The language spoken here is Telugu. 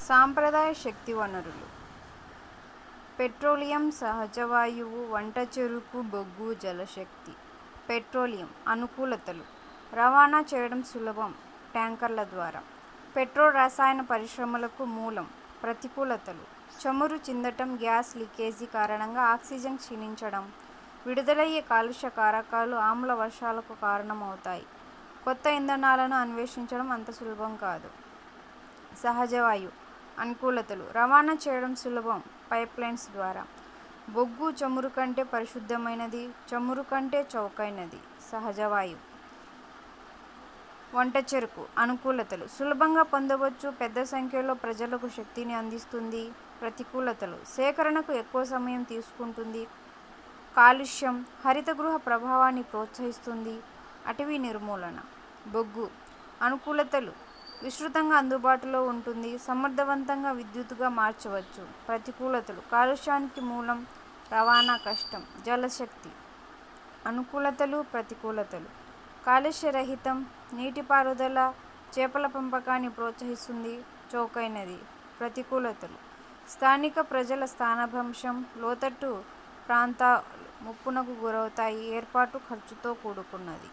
సాంప్రదాయ శక్తి వనరులు: పెట్రోలియం, సహజవాయువు, వంట చెరకు, బొగ్గు, జలశక్తి. పెట్రోలియం అనుకూలతలు: రవాణా చేయడం సులభం ట్యాంకర్ల ద్వారా. పెట్రోల్ రసాయన పరిశ్రమలకు మూలం. ప్రతికూలతలు: చమురు చిందటం, గ్యాస్ లీకేజీ కారణంగా ఆక్సిజన్ క్షీణించడం, విడుదలయ్యే కాలుష్య కారకాలు ఆమ్ల వర్షాలకు కారణమవుతాయి. కొత్త ఇంధనాలను అన్వేషించడం అంత సులభం కాదు. సహజవాయు అనుకూలతలు: రవాణా చేయడం సులభం పైప్లైన్స్ ద్వారా. బొగ్గు చమురు కంటే పరిశుద్ధమైనది, చమురు కంటే చౌకైనది. సహజవాయు. వంట చెరకు అనుకూలతలు: సులభంగా పొందవచ్చు, పెద్ద సంఖ్యలో ప్రజలకు శక్తిని అందిస్తుంది. ప్రతికూలతలు: సేకరణకు ఎక్కువ సమయం తీసుకుంటుంది, కాలుష్యం, హరితగృహ ప్రభావాన్ని ప్రోత్సహిస్తుంది. అటవీ నిర్మూలన. బొగ్గు అనుకూలతలు: విస్తృతంగా అందుబాటులో ఉంటుంది, సమర్థవంతంగా విద్యుత్తుగా మార్చవచ్చు. ప్రతికూలతలు: కాలుష్యానికి మూలం, రవాణా కష్టం. జలశక్తి అనుకూలతలు, ప్రతికూలతలు: కాలుష్యరహితం, నీటిపారుదల, చేపల పెంపకాన్ని ప్రోత్సహిస్తుంది, చౌకైనది. ప్రతికూలతలు: స్థానిక ప్రజల స్థానభ్రంశం, లోతట్టు ప్రాంతాలు ముప్పునకు గురవుతాయి, ఏర్పాటు ఖర్చుతో కూడుకున్నది.